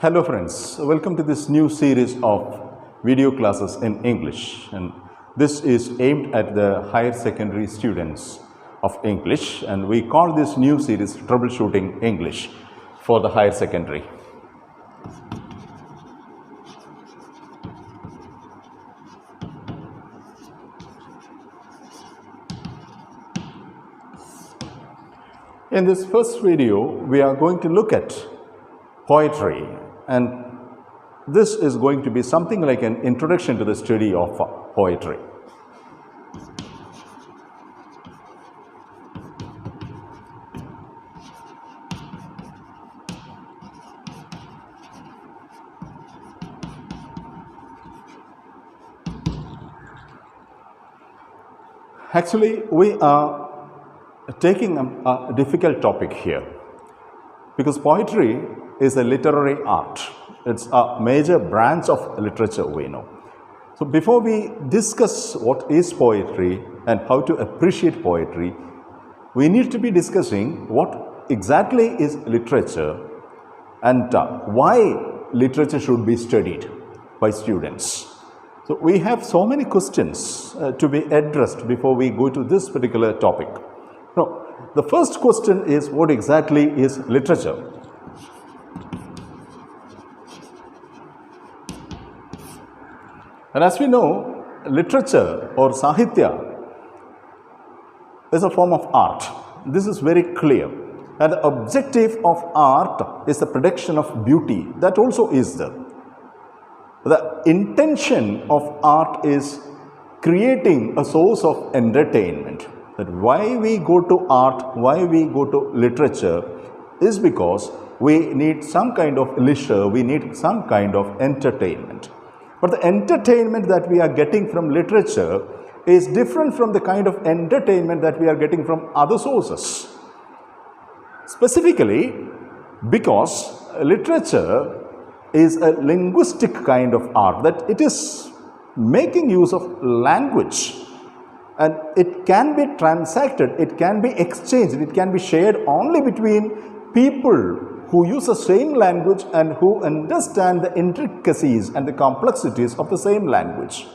Hello friends, welcome to this new series of video classes in English, and this is aimed at the higher secondary students of English, and we call this new series Troubleshooting English for the higher secondary. In this first video, we are going to look at poetry, and this is going to be something like an introduction to the study of poetry. Actually, we are taking a difficult topic here because poetry is a literary art. It's a major branch of literature, we know. So before we discuss what is poetry and how to appreciate poetry, we need to be discussing what exactly is literature and why literature should be studied by students. So we have so many questions to be addressed before we go to this particular topic. Now, the first question is, what exactly is literature? And as we know, literature or sahitya is a form of art. This is very clear. And the objective of art is the production of beauty. That also is there. The intention of art is creating a source of entertainment. That why we go to art, why we go to literature is because we need some kind of leisure, we need some kind of entertainment. But the entertainment that we are getting from literature is different from the kind of entertainment that we are getting from other sources. Specifically, because literature is a linguistic kind of art, that it is making use of language, and it can be transacted, it can be exchanged, it can be shared only between people who use the same language and who understand the intricacies and the complexities of the same language.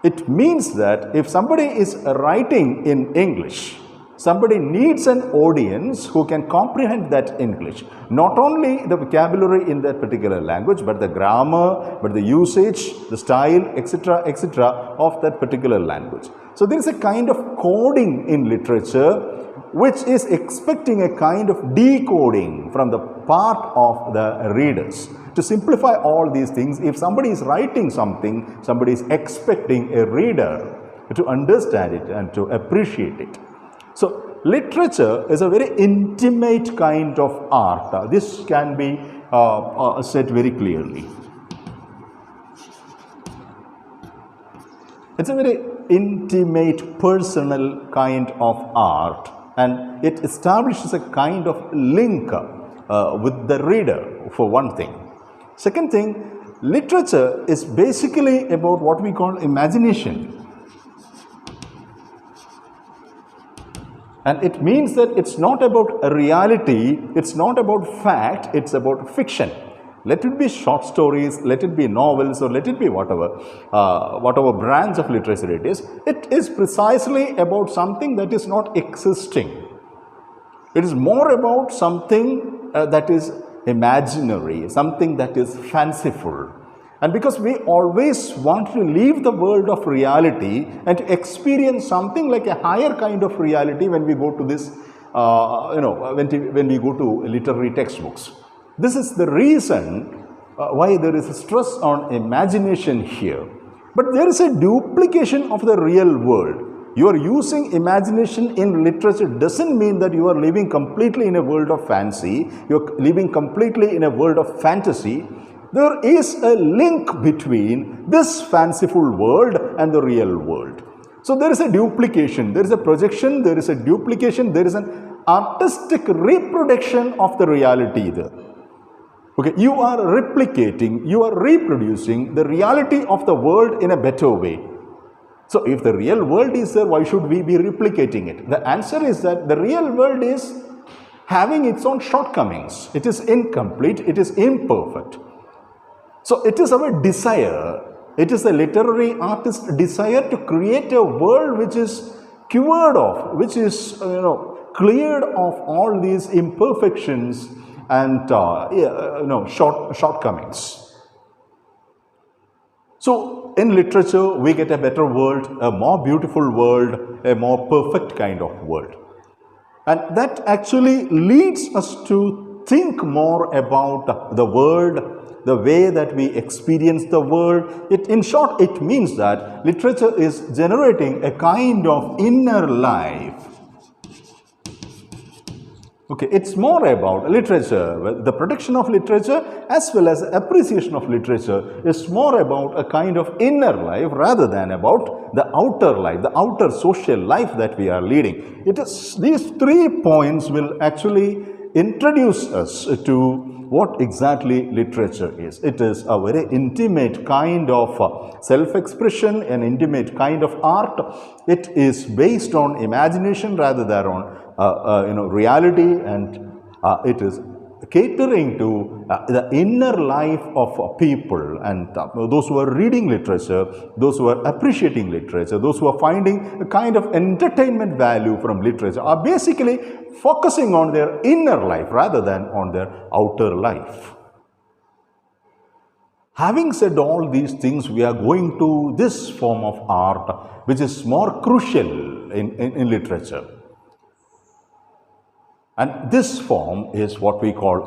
It means that if somebody is writing in English, somebody needs an audience who can comprehend that English. Not only the vocabulary in that particular language, but the grammar, but the usage, the style, etc., etc. of that particular language. So there is a kind of coding in literature which is expecting a kind of decoding from the part of the readers. To simplify all these things, if somebody is writing something, somebody is expecting a reader to understand it and to appreciate it. So literature is a very intimate kind of art. This can be said very clearly. It's a very intimate, personal kind of art, and it establishes a kind of link with the reader, for one thing. Second thing, literature is basically about what we call imagination. And it means that it's not about a reality, it's not about fact, it's about fiction. Let it be short stories, let it be novels, or let it be whatever branch of literature it is precisely about something that is not existing. It is more about something that is imaginary, something that is fanciful. And because we always want to leave the world of reality and to experience something like a higher kind of reality when we go to this, when we go to literary textbooks. This is the reason why there is a stress on imagination here. But there is a duplication of the real world. You are using imagination in literature doesn't mean that you are living completely in a world of fancy, you are living completely in a world of fantasy. There is a link between this fanciful world and the real world. So there is a duplication, there is a projection, there is a duplication, there is an artistic reproduction of the reality there. Okay, you are replicating, you are reproducing the reality of the world in a better way. So if the real world is there, why should we be replicating it? The answer is that the real world is having its own shortcomings. It is incomplete, it is imperfect. So it is our desire, it is a literary artist's desire to create a world which is cured of, which is cleared of all these imperfections and shortcomings. So in literature we get a better world, a more beautiful world, a more perfect kind of world. And that actually leads us to think more about the world, the way that we experience the world. In short, it means that literature is generating a kind of inner life. Okay, it's more about literature. The production of literature as well as appreciation of literature is more about a kind of inner life rather than about the outer life, the outer social life that we are leading. It is these 3 points will actually introduce us to what exactly literature is. It is a very intimate kind of self-expression, an intimate kind of art. It is based on imagination rather than on reality, and it is catering to the inner life of people, and those who are reading literature, those who are appreciating literature, those who are finding a kind of entertainment value from literature are basically focusing on their inner life rather than on their outer life. Having said all these things, we are going to this form of art which is more crucial in literature. And this form is what we call,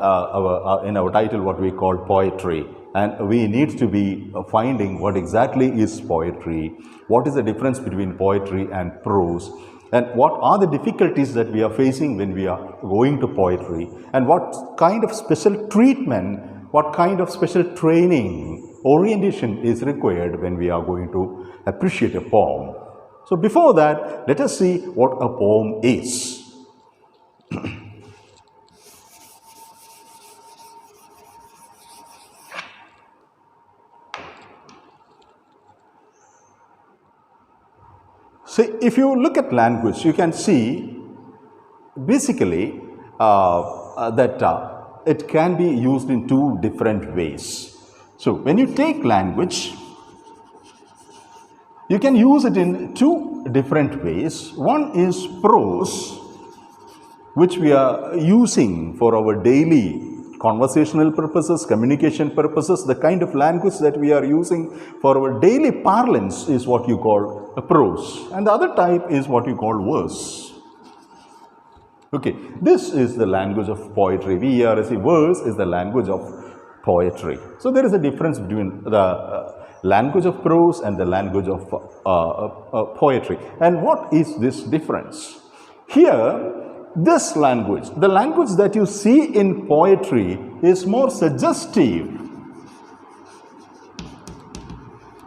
in our title, what we call poetry. And we need to be finding what exactly is poetry, what is the difference between poetry and prose, and what are the difficulties that we are facing when we are going to poetry, and what kind of special treatment, what kind of special training, orientation is required when we are going to appreciate a poem. So before that, let us see what a poem is. So if you look at language, you can see basically that it can be used in 2 different ways. So when you take language, you can use it in 2 different ways. One is prose, which we are using for our daily conversational purposes, communication purposes. The kind of language that we are using for our daily parlance is what you call a prose, and the other type is what you call verse. Okay, this is the language of poetry. Verse is the language of poetry. So there is a difference between the language of prose and the language of poetry. And what is this difference? Here, this language, the language that you see in poetry, is more suggestive.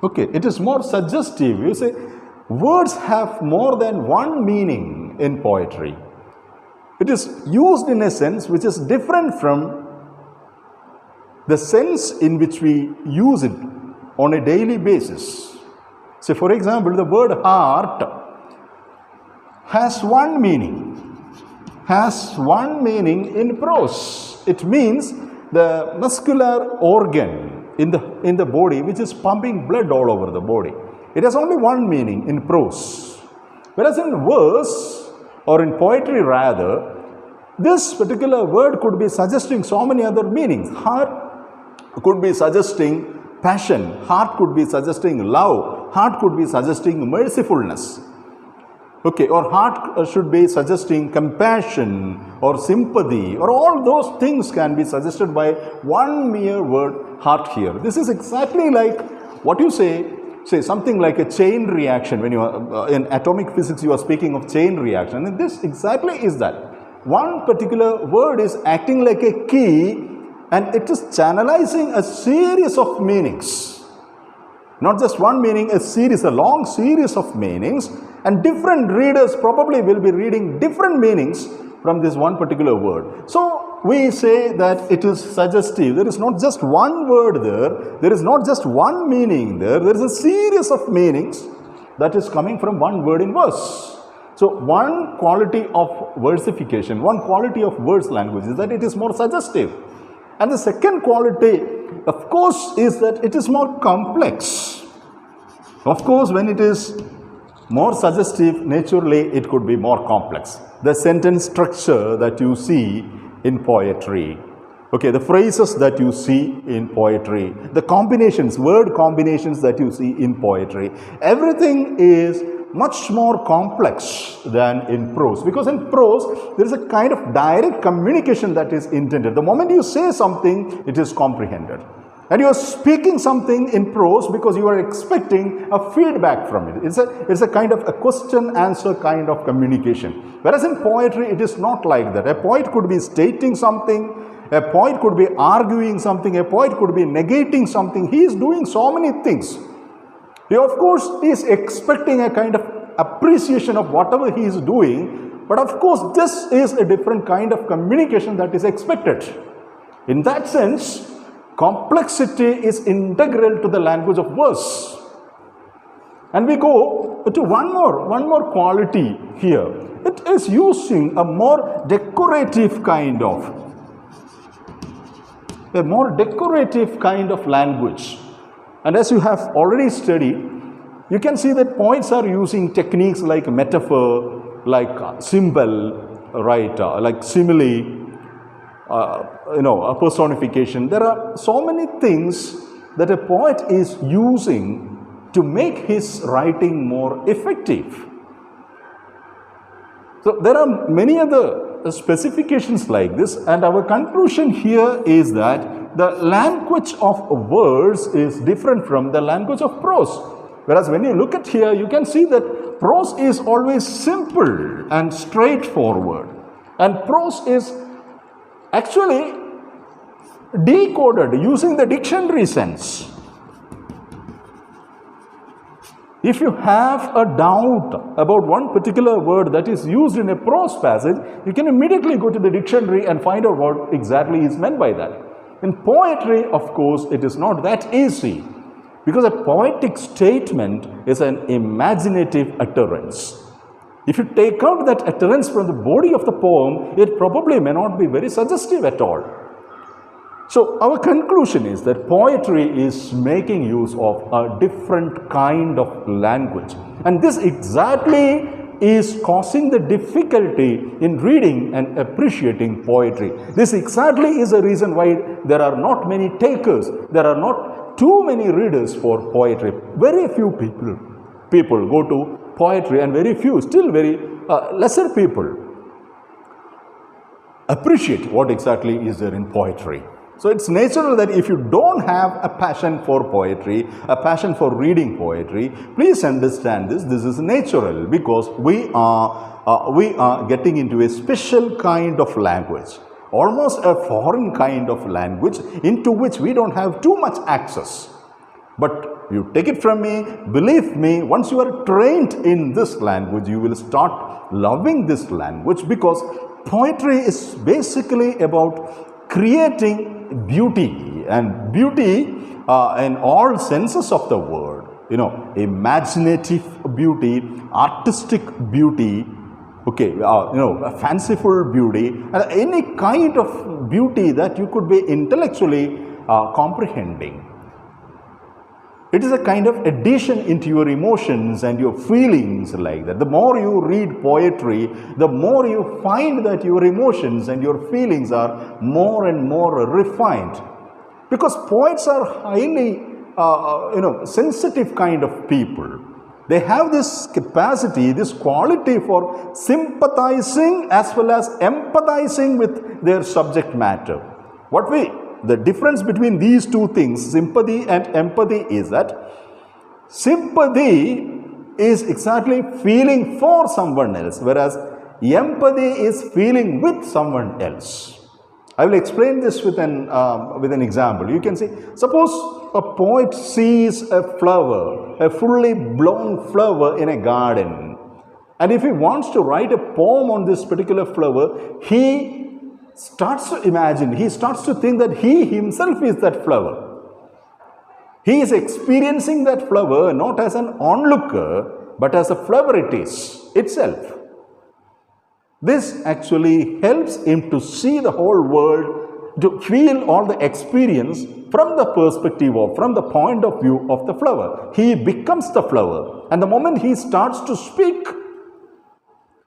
Okay, it is more suggestive. You say, words have more than one meaning in poetry. It is used in a sense which is different from the sense in which we use it on a daily basis. So, for example, the word heart has one meaning. In prose. It means the muscular organ in the body which is pumping blood all over the body. It has only one meaning in prose. Whereas in verse, or in poetry rather, this particular word could be suggesting so many other meanings. Heart could be suggesting passion, heart could be suggesting love, heart could be suggesting mercifulness. Okay, or heart should be suggesting compassion or sympathy, or all those things can be suggested by one mere word, heart here. This is exactly like what you say something like a chain reaction. When you are in atomic physics, you are speaking of chain reaction, and this exactly is that. One particular word is acting like a key, and it is channelizing a series of meanings. Not just one meaning, a long series of meanings, and different readers probably will be reading different meanings from this one particular word. So we say that it is suggestive. There is not just one word there, there is not just one meaning there, there is a series of meanings that is coming from one word in verse. So So one quality of versification, one quality of verse language is that it is more suggestive. And the second quality, of course, is that it is more complex. Of course, when it is more suggestive, naturally it could be more complex. The sentence structure that you see in poetry, okay, the phrases that you see in poetry, the combinations, word combinations that you see in poetry, everything is much more complex than in prose, because in prose there is a kind of direct communication that is intended. The moment you say something, it is comprehended, and you are speaking something in prose because you are expecting a feedback from it. It's a kind of a question answer kind of communication, whereas in poetry it is not like that. A poet could be stating something, a poet could be arguing something, a poet could be negating something. He is doing so many things. He, of course, is expecting a kind of appreciation of whatever he is doing, but of course this is a different kind of communication that is expected. In that sense, complexity is integral to the language of verse. And we go to one more quality here. It is using a more decorative kind of language. And as you have already studied, you can see that poets are using techniques like metaphor, like symbol, right, like simile, a personification. There are so many things that a poet is using to make his writing more effective. So there are many other specifications like this, and our conclusion here is that the language of verse is different from the language of prose. Whereas when you look at here, you can see that prose is always simple and straightforward, and prose is actually decoded using the dictionary sense. If you have a doubt about one particular word that is used in a prose passage, you can immediately go to the dictionary and find out what exactly is meant by that. In poetry, of course, it is not that easy, because a poetic statement is an imaginative utterance. If you take out that utterance from the body of the poem, it probably may not be very suggestive at all. So our conclusion is that poetry is making use of a different kind of language, and this exactly is causing the difficulty in reading and appreciating poetry. This exactly is the reason why there are not many takers, there are not too many readers for poetry. Very few people go to poetry, and very few, still very lesser people appreciate what exactly is there in poetry. So it's natural that if you don't have a passion for poetry, a passion for reading poetry, please understand this. This is natural, because we are getting into a special kind of language, almost a foreign kind of language into which we don't have too much access. But you take it from me, believe me, once you are trained in this language, you will start loving this language, because poetry is basically about creating beauty, and beauty in all senses of the word, imaginative beauty, artistic beauty, okay, fanciful beauty, and any kind of beauty that you could be intellectually comprehending. It is a kind of addition into your emotions and your feelings like that. The more you read poetry, the more you find that your emotions and your feelings are more and more refined. Because poets are highly, sensitive kind of people. They have this capacity, this quality for sympathizing as well as empathizing with their subject matter. The difference between these two things, sympathy and empathy, is that sympathy is exactly feeling for someone else, whereas empathy is feeling with someone else. I will explain this with an example. You can see, suppose a poet sees a flower, a fully blown flower in a garden, and if he wants to write a poem on this particular flower, he starts to imagine, he starts to think that he himself is that flower. He is experiencing that flower not as an onlooker, but as a flower it is itself. This actually helps him to see the whole world, to feel all the experience from the perspective of, from the point of view of the flower. He becomes the flower. And the moment he starts to speak,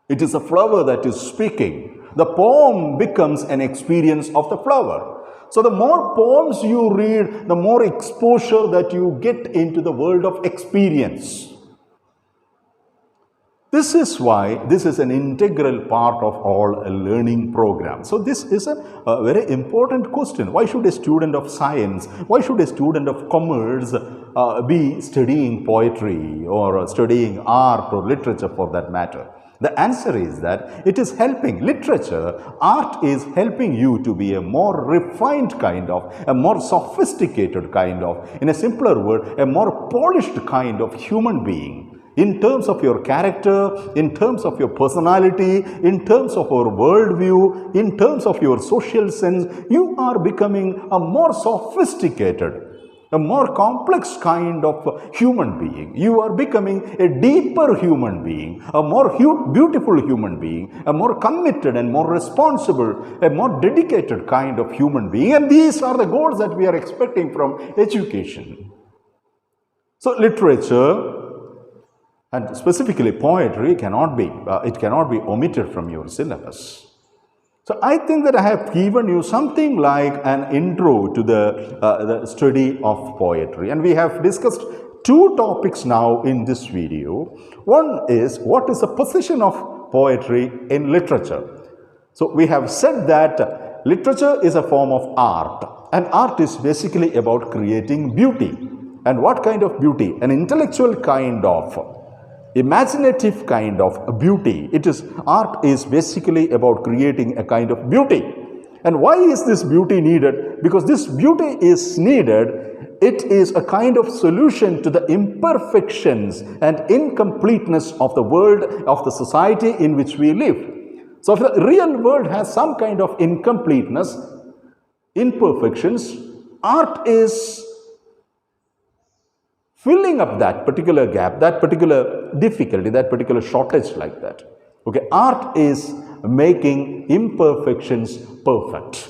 it is a flower that is speaking. The poem becomes an experience of the flower. So the more poems you read, the more exposure that you get into the world of experience. This is why this is an integral part of all a learning program. So this is a very important question. Why should a student of science, why should a student of commerce be studying poetry or studying art or literature for that matter? The answer is that it is helping. Literature, art is helping you to be a more refined kind of, a more sophisticated kind of, in a simpler word, a more polished kind of human being. In terms of your character, in terms of your personality, in terms of your worldview, in terms of your social sense, you are becoming a more sophisticated, a more complex kind of human being. You are becoming a deeper human being, a more beautiful human being, a more committed and more responsible, a more dedicated kind of human being. And these are the goals that we are expecting from education. So literature, and specifically poetry, cannot be omitted from your syllabus. So I think that I have given you something like an intro to the study of poetry, and we have discussed two topics now in this video. One is, what is the position of poetry in literature? So we have said that literature is a form of art, and art is basically about creating beauty. And what kind of beauty? An intellectual kind of, imaginative kind of beauty. Art is basically about creating a kind of beauty. And why is this beauty needed? Because this beauty is needed. It is a kind of solution to the imperfections and incompleteness of the world, of the society in which we live. So if the real world has some kind of incompleteness, imperfections, art is filling up that particular gap, that particular difficulty, that particular shortage like that. Okay, art is making imperfections perfect.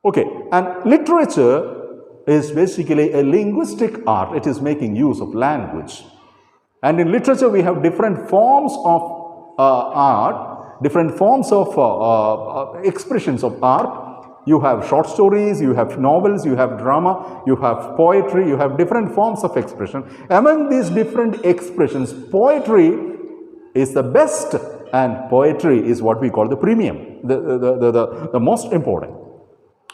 Okay, and literature is basically a linguistic art. It is making use of language. And in literature, we have different forms of art, different forms of expressions of art. You have short stories, you have novels, you have drama, you have poetry, you have different forms of expression. Among these different expressions, poetry is the best, and poetry is what we call the premium, the most important.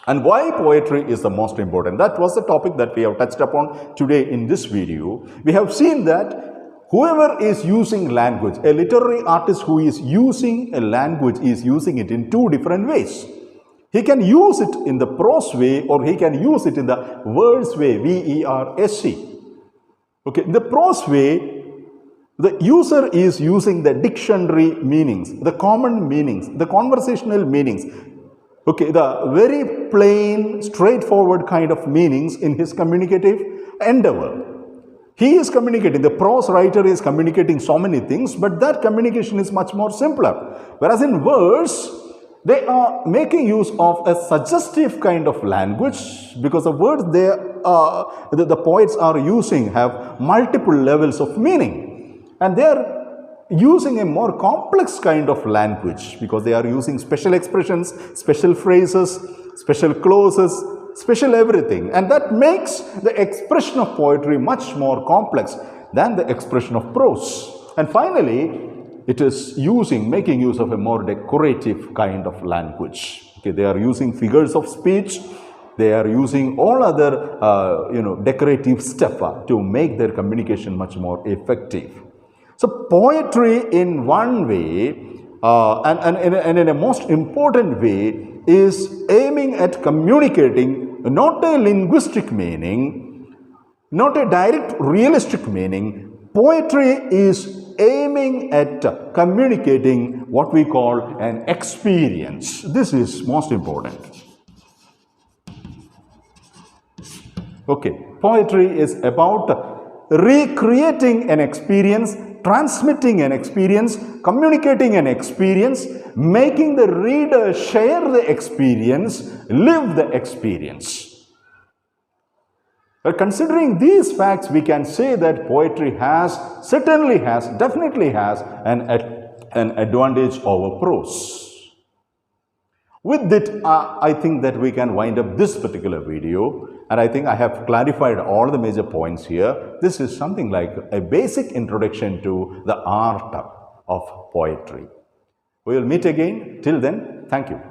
And why poetry is the most important? That was the topic that we have touched upon today in this video. We have seen that whoever is using language, a literary artist who is using a language is using it in two different ways. He can use it in the prose way, or he can use it in the verse way, V-E-R-S-E. Okay, in the prose way, the user is using the dictionary meanings, the common meanings, the conversational meanings. Okay, the very plain, straightforward kind of meanings in his communicative endeavor. He is communicating, the prose writer is communicating so many things, but that communication is much more simpler. Whereas in verse, they are making use of a suggestive kind of language, because the words the poets are using have multiple levels of meaning, and they are using a more complex kind of language because they are using special expressions, special phrases, special clauses, special everything, and that makes the expression of poetry much more complex than the expression of prose. And finally, it is making use of a more decorative kind of language. Okay, they are using figures of speech. They are using all other, decorative stuff to make their communication much more effective. So poetry, in one way, and in a most important way, is aiming at communicating not a linguistic meaning, not a direct realistic meaning. Poetry is aiming at communicating what we call an experience. This is most important. Okay, poetry is about recreating an experience, transmitting an experience, communicating an experience, making the reader share the experience, live the experience. But considering these facts, we can say that poetry definitely has an advantage over prose. With it, I think that we can wind up this particular video, and I think I have clarified all the major points here. This is something like a basic introduction to the art of poetry. We will meet again. Till then, thank you.